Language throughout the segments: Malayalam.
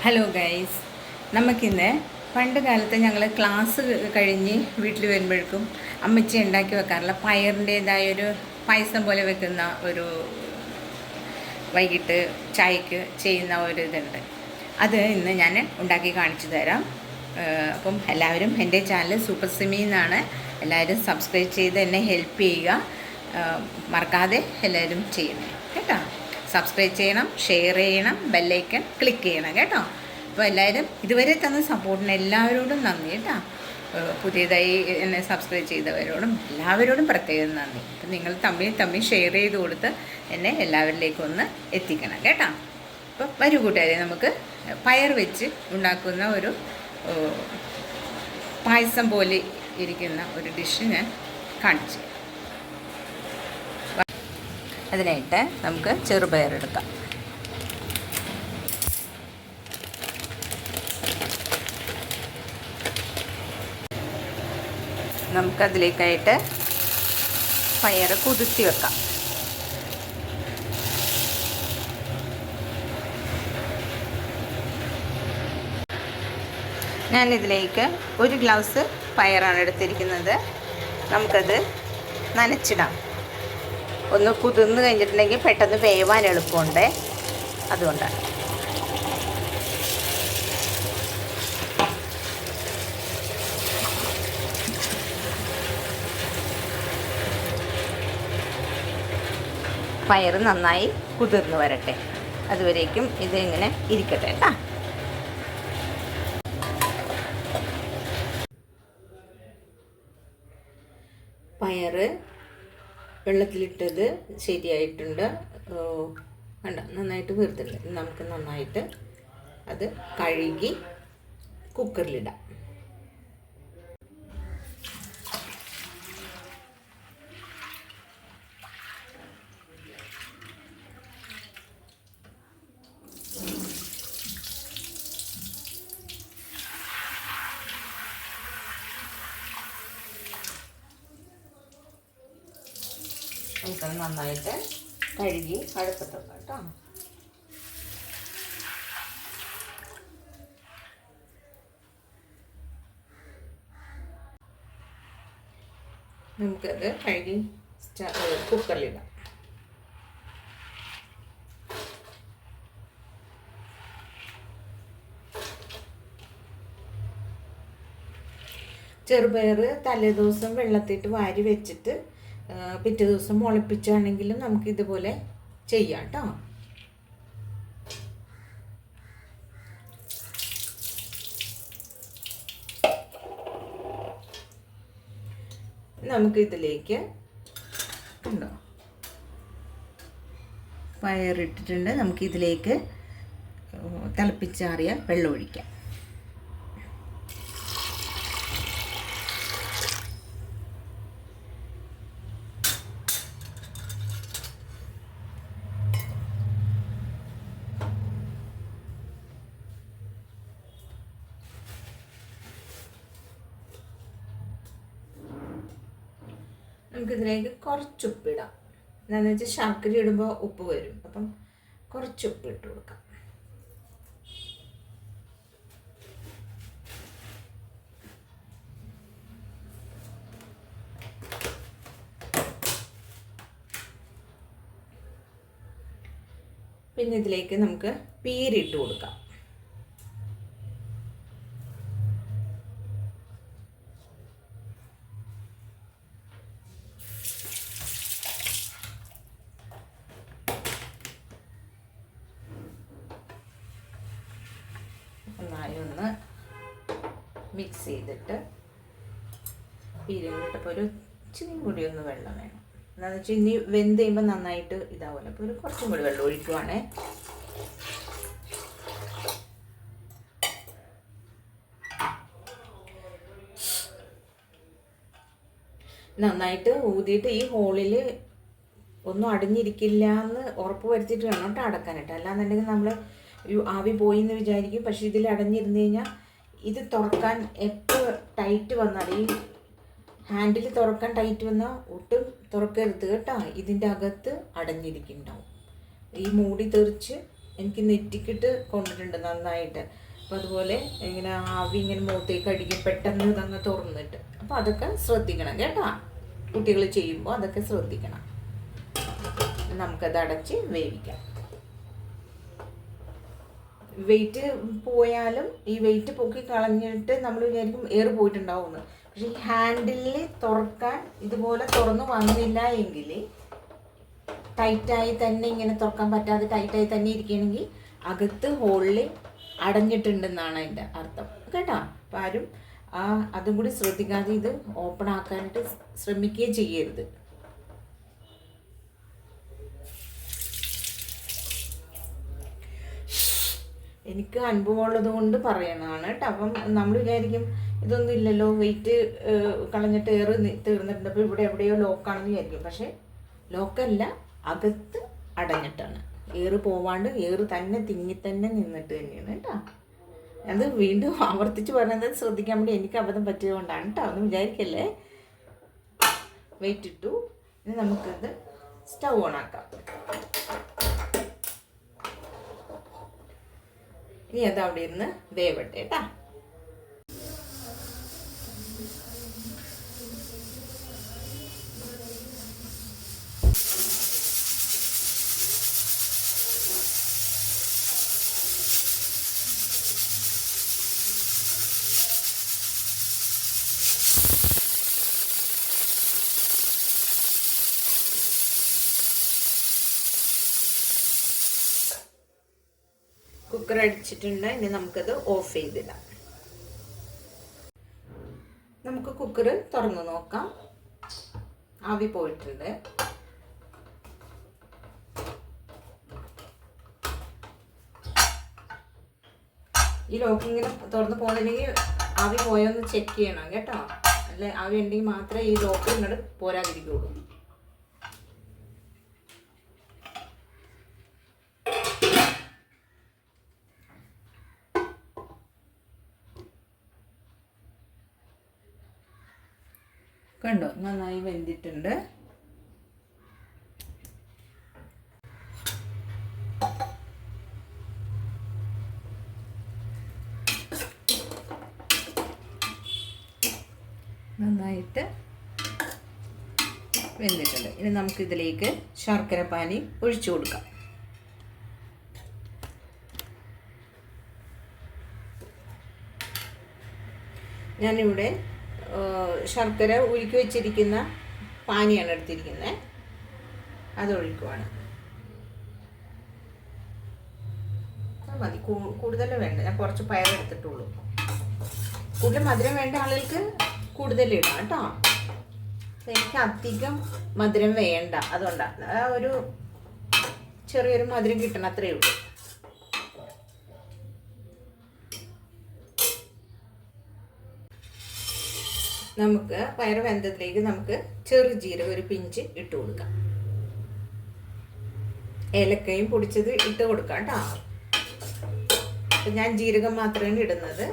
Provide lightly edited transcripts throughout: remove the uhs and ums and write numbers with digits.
ഹലോ ഗൈസ്, നമുക്കിന്ന് പണ്ട് കാലത്ത് ഞങ്ങൾ ക്ലാസ് കഴിഞ്ഞ് വീട്ടിൽ വരുമ്പോഴേക്കും അമ്മച്ചി ഉണ്ടാക്കി വെക്കാറുള്ള പയറിൻ്റേതായൊരു പായസം പോലെ വെക്കുന്ന ഒരു വൈകിട്ട് ചായക്ക് ചെയ്യുന്ന ഒരു ഇതുണ്ട്. അത് ഇന്ന് ഞാൻ ഉണ്ടാക്കി കാണിച്ചു തരാം. അപ്പം എല്ലാവരും എൻ്റെ ചാനൽ സൂപ്പർ സിമി എന്നാണ്. എല്ലാവരും സബ്സ്ക്രൈബ് ചെയ്ത് എന്നെ ഹെൽപ്പ് ചെയ്യുക. മറക്കാതെ എല്ലാവരും ചെയ്യണം കേട്ടോ. സബ്സ്ക്രൈബ് ചെയ്യണം, ഷെയർ ചെയ്യണം, ബെല്ലൈക്കൺ ക്ലിക്ക് ചെയ്യണം കേട്ടോ. അപ്പോൾ എല്ലാവരും ഇതുവരെ തന്ന സപ്പോർട്ടിന് എല്ലാവരോടും നന്ദി കേട്ടോ. പുതിയതായി എന്നെ സബ്സ്ക്രൈബ് ചെയ്തവരോടും എല്ലാവരോടും പ്രത്യേകം നന്ദി. അപ്പം നിങ്ങൾ തമ്മിൽ ഷെയർ ചെയ്ത് കൊടുത്ത് എന്നെ എല്ലാവരിലേക്കും ഒന്ന് എത്തിക്കണം കേട്ടോ. അപ്പം വരൂ കൂട്ടുകാരെ, നമുക്ക് പയർ വെച്ച് ഉണ്ടാക്കുന്ന ഒരു പായസം പോലെ ഇരിക്കുന്ന ഒരു ഡിഷ് ഞാൻ കാണിച്ചു. അതിനായിട്ട് നമുക്ക് ചെറുപയർ എടുക്കാം. നമുക്കതിലേക്കായിട്ട് പയർ കുതിർത്തി വെക്കാം. ഞാനിതിലേക്ക് 1 ഗ്ലാസ് പയറാണ് എടുത്തിരിക്കുന്നത്. നമുക്കത് നനച്ചിടാം. ഒന്ന് കുതിർന്ന് കഴിഞ്ഞിട്ടുണ്ടെങ്കിൽ പെട്ടെന്ന് വേവാൻ എളുപ്പമുണ്ട്, അതുകൊണ്ടാണ്. പയർ നന്നായി കുതിർന്ന് വരട്ടെ, അതുവരേക്കും ഇതിങ്ങനെ ഇരിക്കട്ടെ കേട്ടോ. പയർ വെള്ളത്തിലിട്ടത് ശരിയായിട്ടുണ്ട്. കണ്ട, നന്നായിട്ട് വീർത്തിട്ടുണ്ട്. നമുക്ക് നന്നായിട്ട് അത് കഴുകി കുക്കറിലിടാം. നമുക്കത് നന്നായിട്ട് കഴുകി അടുപ്പത്തൊക്കെ കേട്ടോ. നമുക്കത് കഴുകി കുക്കറിലിടാം. ചെറുപയർ തലേദിവസം വെള്ളത്തിട്ട് വാരി വെച്ചിട്ട് പിറ്റേ ദിവസം മുളപ്പിച്ചാണെങ്കിലും നമുക്ക് ഇതുപോലെ ചെയ്യാം കേട്ടോ. നമുക്കിതിലേക്ക് ഉണ്ടോ പയറിട്ടിട്ടുണ്ട്. നമുക്കിതിലേക്ക് തിളപ്പിച്ചാറിയ വെള്ളം ഒഴിക്കാം. നമുക്കിതിലേക്ക് കുറച്ച് ഉപ്പിടാം. എന്താണെന്ന് വെച്ചാൽ ശർക്കര ഇടുമ്പോൾ ഉപ്പ് വരും, അപ്പം കുറച്ച് ഉപ്പ് ഇട്ട് കൊടുക്കാം. പിന്നെ ഇതിലേക്ക് നമുക്ക് പീരിട്ട് കൊടുക്കാം. നന്നായി ഒന്ന് മിക്സ് ചെയ്തിട്ട് പീരിട്ടപ്പോൾ ഒരു ഇച്ചിരി കൂടി ഒന്ന് വെള്ളം വേണം. എന്താണെന്ന് വെച്ചാൽ ഇനി വെന്ത് കഴിയുമ്പോൾ നന്നായിട്ട് ഇതാവുമല്ലോ, അപ്പോൾ ഒരു കുറച്ചും കൂടി വെള്ളം ഒഴിക്കുവാണേ. നന്നായിട്ട് ഊതിയിട്ട് ഈ ഹോളിൽ ഒന്നും അടഞ്ഞിരിക്കില്ല എന്ന് ഉറപ്പ് വരുത്തിയിട്ട് വേണം കേട്ടോ അടക്കാനായിട്ട്. അല്ലാന്നുണ്ടെങ്കിൽ നമ്മൾ ആവി പോയി എന്ന് വിചാരിക്കും. പക്ഷെ ഇതിൽ അടഞ്ഞിരുന്ന് കഴിഞ്ഞാൽ ഇത് തുറക്കാൻ എപ്പോൾ ടൈറ്റ് വന്നാൽ, ഈ ഹാൻഡിൽ തുറക്കാൻ ടൈറ്റ് വന്നാൽ ഒട്ടും തുറക്കരുത് കേട്ടോ. ഇതിൻ്റെ അകത്ത് അടഞ്ഞിരിക്കുന്നുണ്ടാവും. ഈ മൂടി തെറിച്ച് എനിക്ക് നെറ്റിക്കിട്ട് കൊണ്ടിട്ടുണ്ട് നന്നായിട്ട്. അപ്പോൾ അതുപോലെ ഇങ്ങനെ ആവി ഇങ്ങനെ മുഖത്തേക്ക് അടിക്കും പെട്ടെന്ന് ഇതങ്ങ് തുറന്നിട്ട്. അപ്പോൾ അതൊക്കെ ശ്രദ്ധിക്കണം കേട്ടോ, കുട്ടികൾ ചെയ്യുമ്പോൾ അതൊക്കെ ശ്രദ്ധിക്കണം. നമുക്കത് അടച്ച് വേവിക്കാം. വെയിറ്റ് പോയാലും ഈ വെയിറ്റ് പൊക്കി കളഞ്ഞിട്ട് നമ്മൾ വിചാരിക്കും എയർ പോയിട്ടുണ്ടാവുമെന്ന്. പക്ഷേ ഈ ഹാൻഡിലിൽ തുറക്കാൻ ഇതുപോലെ തുറന്ന് വന്നില്ല എങ്കിൽ, ടൈറ്റായി തന്നെ ഇങ്ങനെ തുറക്കാൻ പറ്റാതെ ടൈറ്റായി തന്നെ ഇരിക്കുകയാണെങ്കിൽ അകത്ത് ഹോളിൽ അടഞ്ഞിട്ടുണ്ടെന്നാണ് അതിൻ്റെ അർത്ഥം കേട്ടോ. അപ്പം ആരും അതും കൂടി ശ്രദ്ധിക്കാതെ ഇത് ഓപ്പൺ ആക്കാനായിട്ട് ശ്രമിക്കുകയും ചെയ്യരുത്. എനിക്ക് അനുഭവമുള്ളത് കൊണ്ട് പറയണതാണ് കേട്ടോ. അപ്പം നമ്മൾ വിചാരിക്കും ഇതൊന്നും ഇല്ലല്ലോ, വെയിറ്റ് കളഞ്ഞിട്ട് എയർ തീർന്നിട്ടുണ്ട്, അപ്പോൾ ഇവിടെ എവിടെയോ ലോക്കാണെന്ന് വിചാരിക്കും. പക്ഷേ ലോക്കല്ല, അകത്ത് അടഞ്ഞിട്ടാണ്. എയർ പോവാണ്ട് എയർ തന്നെ തിങ്ങി തന്നെ നിന്നിട്ട് തന്നെയാണ് കേട്ടോ. അത് വീണ്ടും ആവർത്തിച്ച് പറയുന്നത് ശ്രദ്ധിക്കാൻ വേണ്ടി എനിക്ക് അബദ്ധം പറ്റിയതുകൊണ്ടാണ് കേട്ടോ, ഒന്നും വിചാരിക്കല്ലേ. വെയിറ്റ് ഇട്ടു. ഇനി നമുക്കിത് സ്റ്റൗ ഓൺ ആക്കാം. ഇനി അത് അവിടെ ഇരുന്ന് വേവട്ടെ കേട്ടോ. കുക്കർ അടിച്ചിട്ടുണ്ട്. ഇനി നമുക്കത് ഓഫ് ചെയ്തിടാം. നമുക്ക് കുക്കർ തുറന്നു നോക്കാം. ആവി പോയിട്ടുണ്ട്. ഈ ലോക്ക് ഇങ്ങനെ തുറന്ന് പോകുന്നില്ലെങ്കിൽ ആവി പോയൊന്ന് ചെക്ക് ചെയ്യണം കേട്ടോ. അല്ലെ ആവി ഉണ്ടെങ്കിൽ മാത്രമേ ഈ ലോക്ക് ഇങ്ങോട്ട് പോരാതിരിക്കുള്ളൂ. കണ്ടോ, നന്നായി വെന്തിട്ടുണ്ട്. നന്നായിട്ട് വെന്തിട്ടുണ്ട്. ഇനി നമുക്കിതിലേക്ക് ശർക്കര പാനി ഒഴിച്ചു കൊടുക്കാം. ഞാനിവിടെ ശർക്കര ഉരുക്കി വെച്ചിരിക്കുന്ന പാനിയാണ് എടുത്തിരിക്കുന്നത്, അതൊഴിക്കുവാണ്. മതി, കൂടുതൽ വേണ്ട. ഞാൻ കുറച്ച് പയർ എടുത്തിട്ടുള്ളൂ. കൂടുതൽ മധുരം വേണ്ട ആളുകൾക്ക് കൂടുതൽ ഇടാം കേട്ടോ. എനിക്ക് അധികം മധുരം വേണ്ട, അതുകൊണ്ടാണ് ഒരു ചെറിയൊരു മധുരം കിട്ടണം, അത്രയേ ഉള്ളൂ. നമുക്ക് പയർ വെന്തതിലേക്ക് നമുക്ക് ചെറു ജീരകം ഒരു പിഞ്ച് ഇട്ട് കൊടുക്കാം. ഏലക്കയും പൊടിച്ചത് ഇട്ട് കൊടുക്കാം കേട്ടോ. അപ്പം ഞാൻ ജീരകം മാത്രമാണ് ഇടുന്നത്.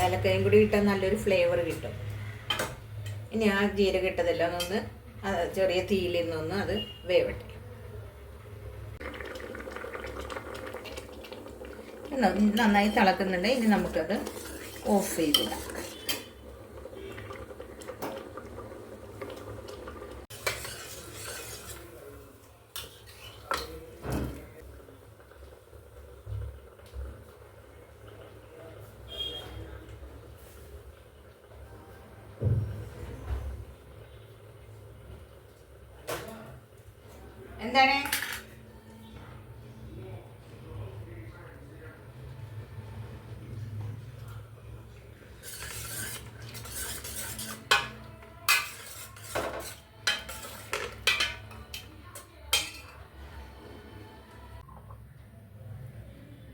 ഏലക്കയും കൂടി ഇട്ടാൽ നല്ലൊരു ഫ്ലേവർ കിട്ടും. ഇനി ആ ജീരകം ഇട്ടതെല്ലാം ഒന്ന് ചെറിയ തീയിൽ നിന്നൊന്ന് അത് വേവട്ടെ. നന്നായി തിളക്കുന്നുണ്ട്. ഇനി നമുക്കത് ഓഫ് ചെയ്തിടാം. എന്താണ്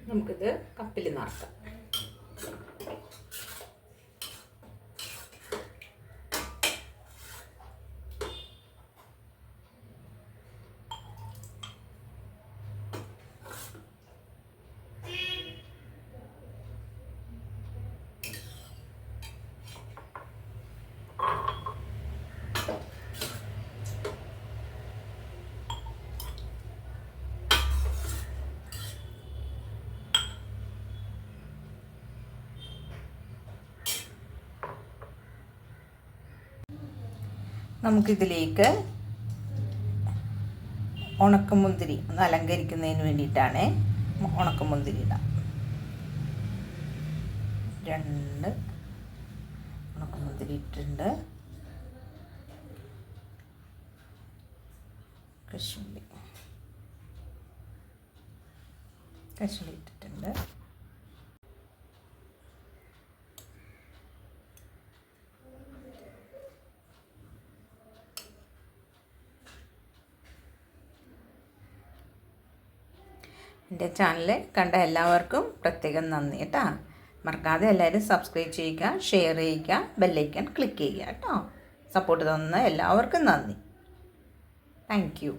നമുക്കിത് കപ്പിൽ നിറക്കാം. നമുക്കിതിലേക്ക് ഉണക്കമുന്തിരി ഒന്ന് അലങ്കരിക്കുന്നതിന് വേണ്ടിയിട്ടാണ് ഉണക്കമുന്തിരി ഇടാം. 2 ഉണക്കമുന്തിരി ഇട്ടിട്ടുണ്ട്. കശുവണ്ടി ഇട്ടിട്ടുണ്ട്. എൻ്റെ ചാനൽ കണ്ട എല്ലാവർക്കും പ്രത്യേകം നന്ദി കേട്ടോ. മറക്കാതെ എല്ലാവരും സബ്സ്ക്രൈബ് ചെയ്യുക, ഷെയർ ചെയ്യുക, ബെല്ലൈക്കൺ ക്ലിക്ക് ചെയ്യുക കേട്ടോ. സപ്പോർട്ട് തന്ന എല്ലാവർക്കും നന്ദി. Thank you.